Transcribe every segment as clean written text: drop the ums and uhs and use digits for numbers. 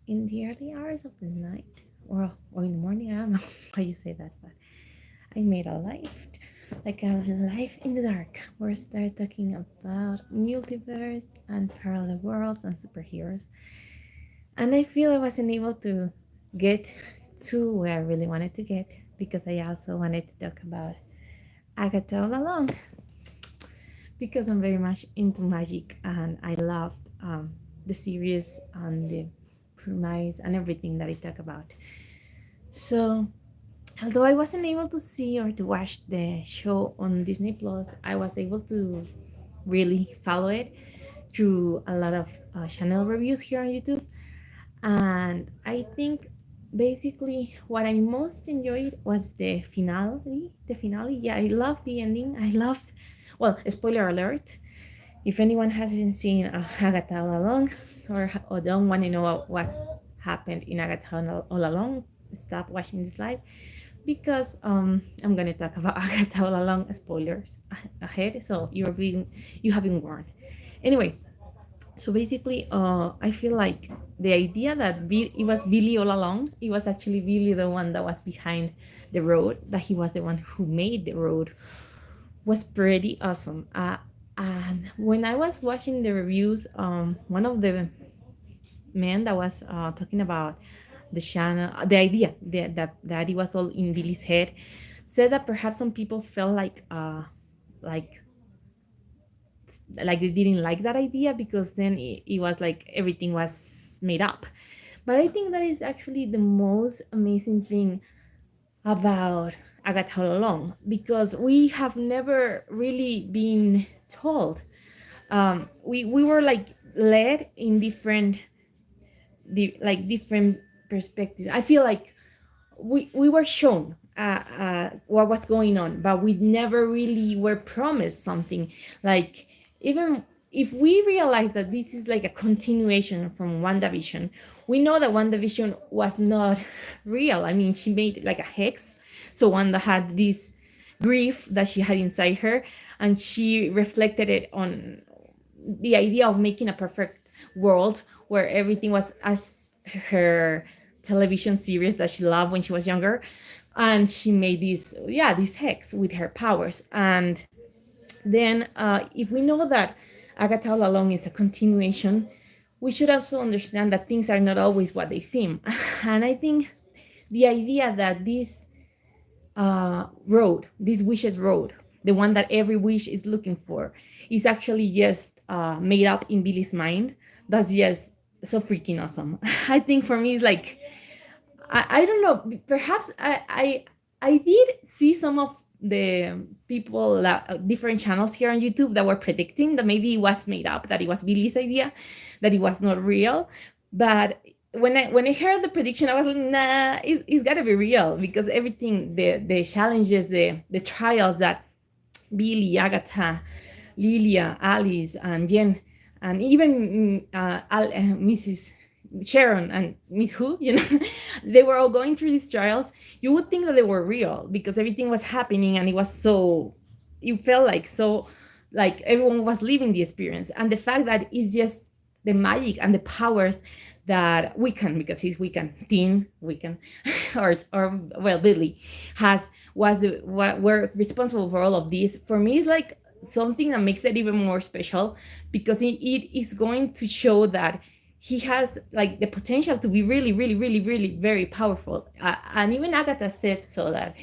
in the early hours of the night, or in the morning. I don't know how you say that, but I made a live, like a life in the dark, where I started talking about multiverse and parallel worlds and superheroes. And I feel I wasn't able to get to where I really wanted to get because I also wanted to talk about Agatha all along because I'm very much into magic and I loved the series and the premise and everything that I talk about. So, although I wasn't able to see or to watch the show on Disney Plus, I was able to really follow it through a lot of channel reviews here on YouTube. And I think basically what I most enjoyed was the finale. The finale, yeah, I loved the ending. I loved, well, spoiler alert, if anyone hasn't seen Agatha all along or don't want to know what's happened in Agatha all along, stop watching this live because I'm gonna talk about Agatha all along. Spoilers ahead, so you have been warned. Anyway, so basically, I feel like the idea that it was Billy all along, it was actually Billy the one that was behind the road, that he was the one who made the road, was pretty awesome. And when I was watching the reviews, one of the men that was talking about the channel, the idea that it was all in Billy's head, said that perhaps some people felt like they didn't like that idea because then it was like everything was made up. But I think that is actually the most amazing thing about Agatha all along because we have never really been told. We were like led in different perspectives. I feel like we were shown what was going on, but we never really were promised something. Like, even if we realize that this is like a continuation from WandaVision, we know that WandaVision was not real. I mean, she made like a hex. So Wanda had this grief that she had inside her, and she reflected it on the idea of making a perfect world where everything was as her television series that she loved when she was younger. And she made this hex with her powers. And then if we know that Agatha all along is a continuation, we should also understand that things are not always what they seem. And I think the idea that this road, this wishes road, the one that every wish is looking for, is actually just made up in Billy's mind. That's just so freaking awesome. I think for me, it's like, I don't know. Perhaps I did see some of the people, different channels here on YouTube that were predicting that maybe it was made up, that it was Billy's idea, that it was not real. But when I heard the prediction, I was like, nah, it's gotta be real because everything, the challenges, the trials that Billy, Agatha, Lilia, Alice, and Jen, and even Mrs. Sharon and Miss Who, they were all going through these trials. You would think that they were real because everything was happening and it was so, you felt like so, like everyone was living the experience. And the fact that it's just the magic and the powers that Wiccan, because he's Wiccan, Teen Wiccan, or well, Billy were responsible for all of this. For me, it's like something that makes it even more special because it is going to show that he has like the potential to be really, really, really, really very powerful. And even Agatha said so, that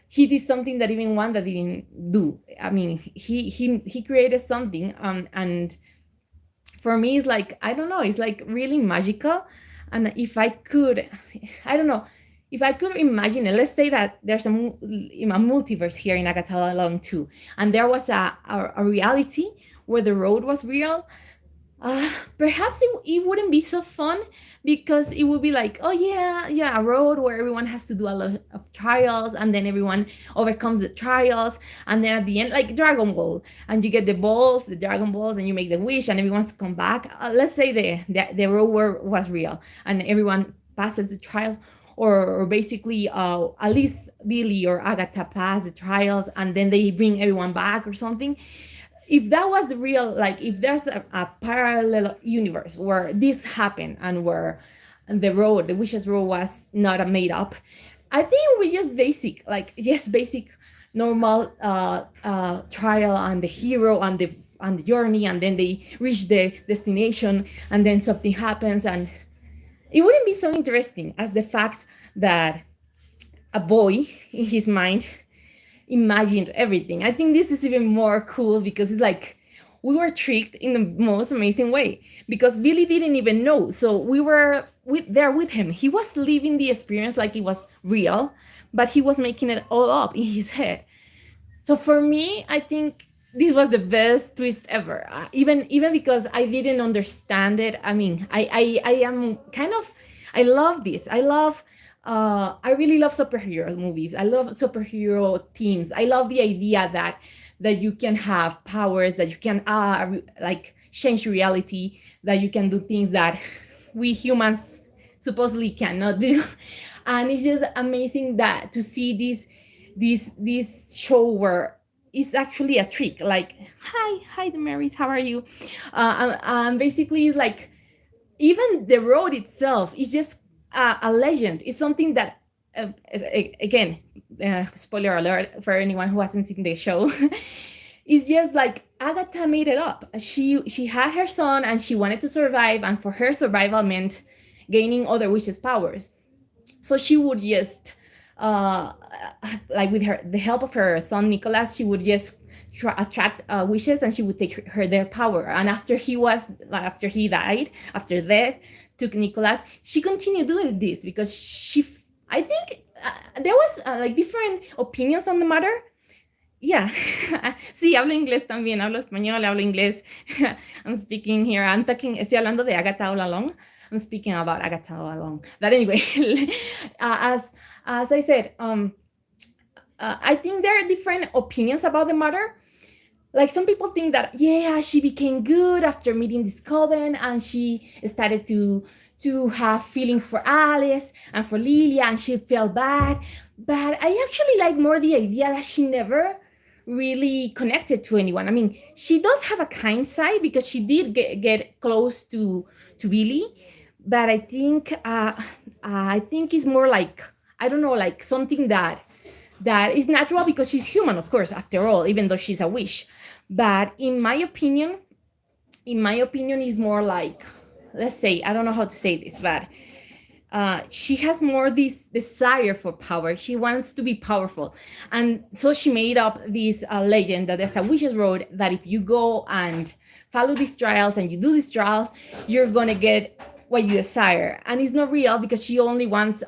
he did something that even Wanda didn't do. I mean, he created something, and for me, it's like, I don't know, it's like really magical. And if I could, I don't know, if I could imagine it, let's say that there's a multiverse here in Agatha alone too, and there was a reality where the road was real. Perhaps it wouldn't be so fun because it would be like, oh yeah, a road where everyone has to do a lot of trials, and then everyone overcomes the trials, and then at the end, like Dragon Ball, and you get the Dragon Balls, and you make the wish, and everyone's come back. Let's say the road was real, and everyone passes the trials, or basically at least Billy or Agatha pass the trials, and then they bring everyone back or something. If that was real, like if there's a parallel universe where this happened and where the road, the wishes road, was not a made up. I think it was just basic, like just basic, normal trial, and the hero and the journey, and then they reach the destination, and then something happens, and it wouldn't be so interesting as the fact that a boy in his mind imagined everything. I think this is even more cool because it's like we were tricked in the most amazing way because Billy didn't even know. So we were there with him. He was living the experience like it was real, but he was making it all up in his head. So for me, I think this was the best twist ever. Even because I didn't understand it. I mean, I am kind of, I love this. I really love superhero movies. I love superhero teams. I love the idea that you can have powers, that you can like change reality, that you can do things that we humans supposedly cannot do. And it's just amazing that to see this show where it's actually a trick. Like, hi, the Marys, how are you? And basically, it's like even the road itself is just a legend. It's something that, again, spoiler alert for anyone who hasn't seen the show. It's just like Agatha made it up. She had her son and she wanted to survive, and for her survival meant gaining other wishes powers. So she would just like with the help of her son Nicholas, she would just attract wishes, and she would take her their power. And after he died, after death took Nicholas, she continued doing this because I think there was like different opinions on the matter. Yeah. Sí, hablo inglés también, hablo español, hablo inglés. I'm speaking here, estoy hablando de Agatha all along. I'm speaking about Agatha all along. But anyway, as I said, I think there are different opinions about the matter. Like some people think that, yeah, she became good after meeting this coven, and she started to have feelings for Alice and for Lilia, and she felt bad. But I actually like more the idea that she never really connected to anyone. I mean, she does have a kind side because she did get close to Billy, but I think it's more like, I don't know, like something that is natural because she's human, of course, after all, even though she's a wish. But in my opinion, is more like, let's say, I don't know how to say this, but she has more this desire for power. She wants to be powerful. And so she made up this legend that there's a witch's road, that if you go and follow these trials and you do these trials, you're going to get what you desire. And it's not real because she only wants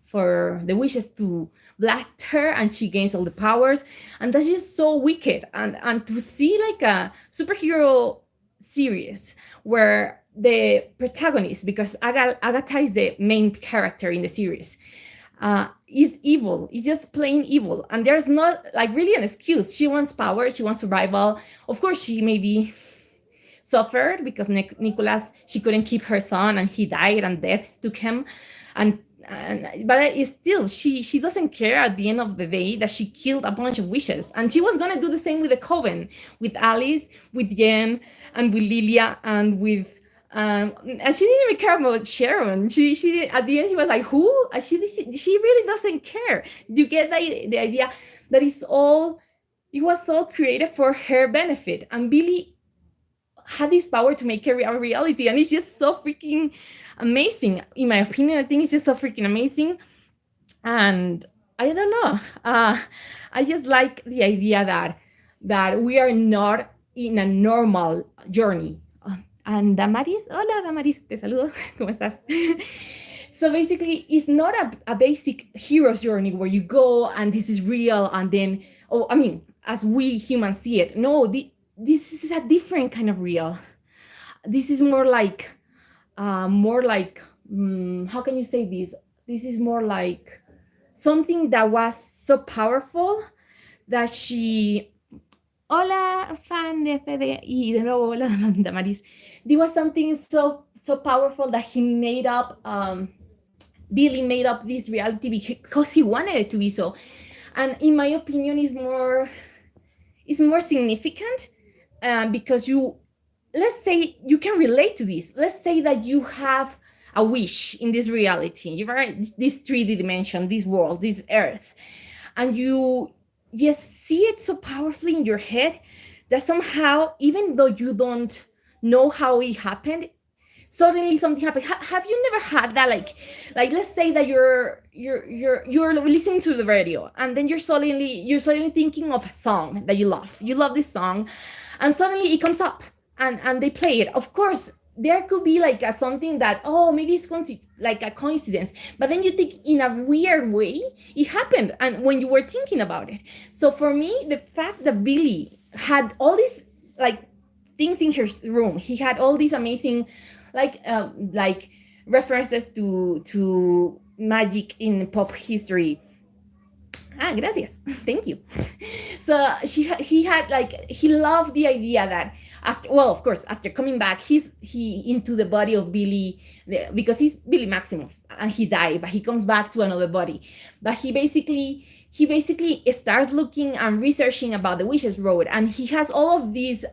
for the wishes to blast her, and she gains all the powers. And that's just so wicked. And to see like a superhero series where the protagonist, because Agatha is the main character in the series, is evil. It's just plain evil. And there's not like really an excuse. She wants power. She wants survival. Of course, she maybe suffered because Nicholas, she couldn't keep her son, and he died, and death took him. But it's still, she doesn't care at the end of the day that she killed a bunch of wishes. And she was going to do the same with the coven, with Alice, with Jen, and with Lilia, and with and she didn't even care about Sharon. She at the end, she was like, who? She really doesn't care. You get the idea that it was all created for her benefit. And Billy had this power to make it a reality, and it's just so freaking amazing. In my opinion, I think it's just so freaking amazing. And I don't know, I just like the idea that we are not in a normal journey. And Damaris, hola Damaris, te saludo, ¿cómo estás? So basically, it's not a basic hero's journey where you go and this is real, and then, I mean, as we humans see it. No, this is a different kind of real. This is more like, how can you say this? This is more like something that was so powerful that she... Hola, fan de FD, y de nuevo, hola, Damaris. There was something so powerful that he made up, Billy made up this reality because he wanted it to be so. And in my opinion, is more significant because let's say you can relate to this. Let's say that you have a wish in this reality, you right, this 3D dimension, this world, this earth, and you just see it so powerfully in your head that somehow, even though you don't know how it happened, suddenly something happened. Have you never had that, like let's say that you're listening to the radio, and then you're suddenly thinking of a song that you love this song, and suddenly it comes up, and they play it. Of course, there could be like something that, oh, maybe it's like a coincidence, but then you think in a weird way it happened, and when you were thinking about it. So for me, the fact that Billy had all these like things in his room, he had all these amazing like references to magic in pop history. Gracias. Thank you. So he had like, he loved the idea that after, well, of course, after coming back, he into the body of Billy, because he's Billy Maximoff and he died, but he comes back to another body. But he basically starts looking and researching about the Witches Road, and he has all of these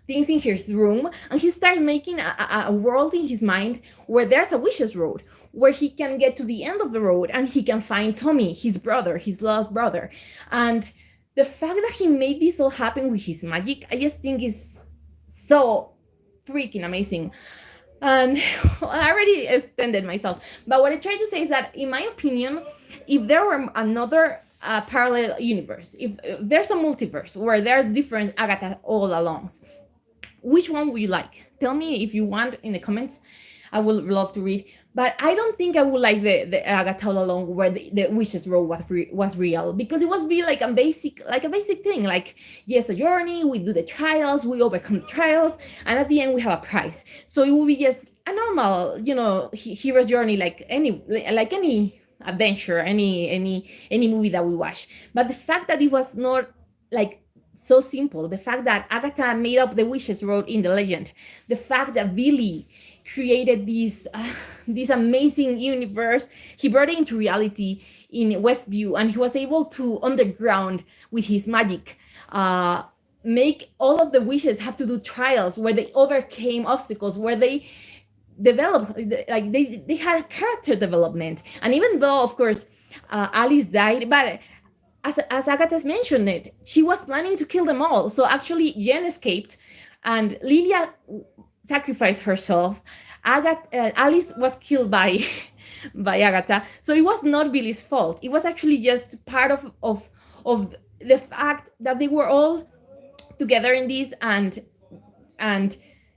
things in his room, and he starts making a world in his mind where there's a Witches Road, where he can get to the end of the road and he can find Tommy, his brother, his lost brother. And the fact that he made this all happen with his magic, I just think is so freaking amazing. And I already extended myself, but what I try to say is that, in my opinion, if there were another parallel universe, if there's a multiverse where there are different Agatha all along, which one would you like? Tell me if you want in the comments. I would love to read. But I don't think I would like the Agatha all along where the Witches Road was real, because it was be like a basic thing. Like, yes, a journey, we do the trials, we overcome the trials, and at the end we have a prize. So it would be just a normal, hero's journey, like any adventure, any movie that we watch. But the fact that it was not like so simple, the fact that Agatha made up the Witches Road in the legend, the fact that Billy created this amazing universe, he brought it into reality in Westview, and he was able to underground with his magic make all of the witches have to do trials where they overcame obstacles, where they developed, like they had a character development. And even though, of course, Alice died, but as Agatha mentioned it, she was planning to kill them all. So actually Jen escaped and Lilia sacrificed herself. Alice was killed by Agatha. So it was not Billy's fault. It was actually just part of the fact that they were all together in this, and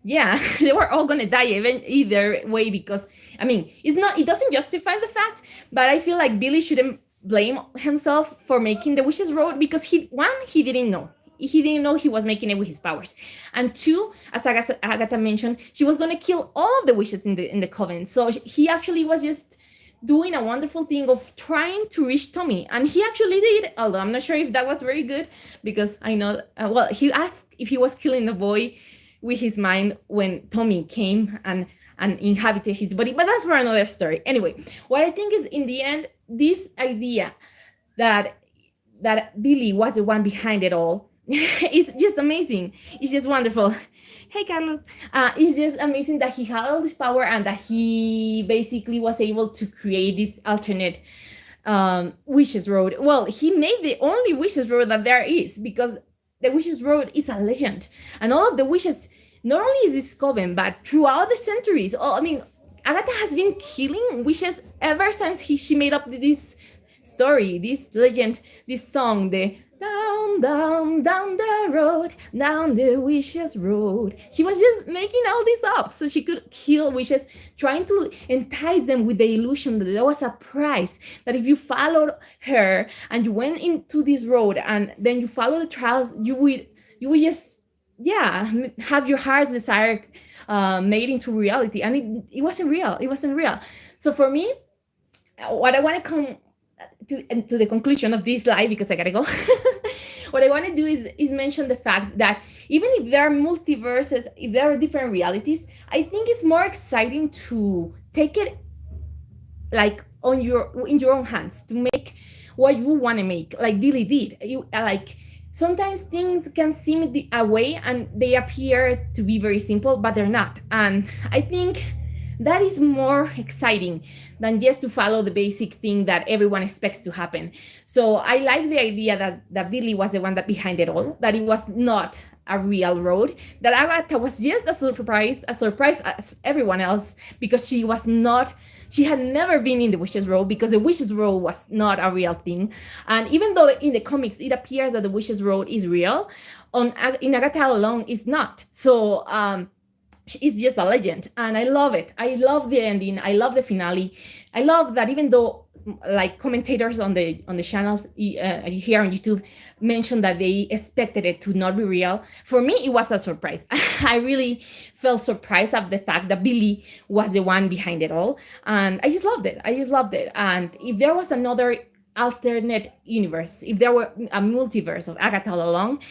yeah, they were all gonna die either way, because it doesn't justify the fact, but I feel like Billy shouldn't blame himself for making the Witches Road, because he didn't know he was making it with his powers, and two, as Agatha mentioned, she was gonna kill all of the witches in the coven. So he actually was just doing a wonderful thing of trying to reach Tommy, and he actually did, although I'm not sure if that was very good, because I know he asked if he was killing the boy with his mind when Tommy came and inhabited his body, but that's for another story. Anyway, what I think is, in the end, this idea that Billy was the one behind it all is just amazing. It's just wonderful. Hey, Carlos. It's just amazing that he had all this power and that he basically was able to create this alternate Witches Road. Well, he made the only Witches Road that there is, because the Witches Road is a legend, and all of the witches, not only is this coven, but throughout the centuries. Agatha has been killing witches ever since she made up this story, this legend, this song, the down, down, down the road, down the Witches Road. She was just making all this up so she could kill witches, trying to entice them with the illusion that there was a prize, that if you followed her and you went into this road and then you follow the trials, you would just have your heart's desire made into reality. And it wasn't real. So for me, what I want to come to the conclusion of this live, because I gotta go, what I want to do is mention the fact that even if there are multiverses, if there are different realities, I think it's more exciting to take it like in your own hands, to make what you want to make, like Billy did. Sometimes things can seem a way and they appear to be very simple, but they're not. And I think that is more exciting than just to follow the basic thing that everyone expects to happen. So I like the idea that Billy was the one that behind it all, that it was not a real road, that Agatha was just a surprise as everyone else, because she had never been in the Witches Road, because the Witches Road was not a real thing. And even though in the comics it appears that the Witches Road is real, in Agatha alone it's not. So it's just a legend, and I love it. I love the ending. I love the finale. I love that even though like commentators on the channels here on YouTube mentioned that they expected it to not be real, for me it was a surprise. I really felt surprised at the fact that Billy was the one behind it all, and I just loved it. And if there was another alternate universe, if there were a multiverse of Agatha all along,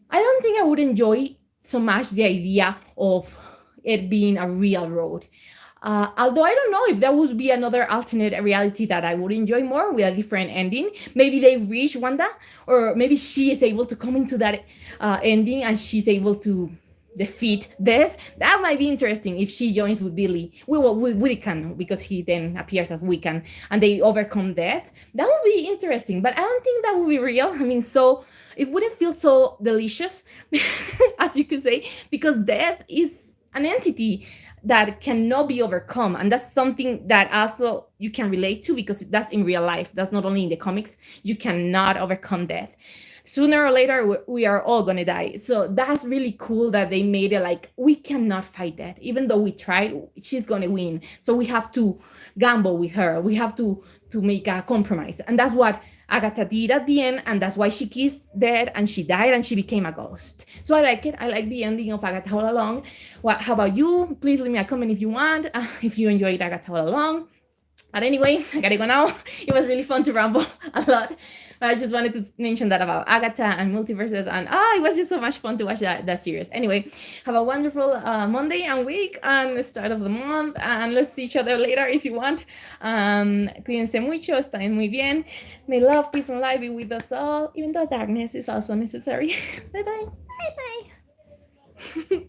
I don't think I would enjoy so much the idea of it being a real road. Although I don't know if there would be another alternate reality that I would enjoy more with a different ending. Maybe they reach Wanda, or maybe she is able to come into that ending and she's able to defeat death. That might be interesting if she joins with Billy, with Wiccan, because he then appears as Wiccan, and they overcome death. That would be interesting, but I don't think that would be real. I mean, so it wouldn't feel so delicious, as you could say, because death is an entity that cannot be overcome, and that's something that also you can relate to, because that's in real life. That's not only in the comics. You cannot overcome death. Sooner or later we are all gonna die. So that's really cool that they made it like we cannot fight death. Even though we tried, she's gonna win, so we have to gamble with her. We have to make a compromise, and that's what Agatha did at the end, and that's why she kissed death and she died and she became a ghost. So I like it. I like the ending of Agatha all along. How about you? Please leave me a comment if you want, if you enjoyed Agatha all along. But anyway, I gotta go now. It was really fun to ramble a lot. I just wanted to mention that about Agatha and multiverses, and it was just so much fun to watch that series. Anyway, have a wonderful Monday and week and start of the month, and let's see each other later if you want. Cuídense mucho, estén muy bien. May love, peace, and light be with us all, even though darkness is also necessary. Bye bye. Bye bye.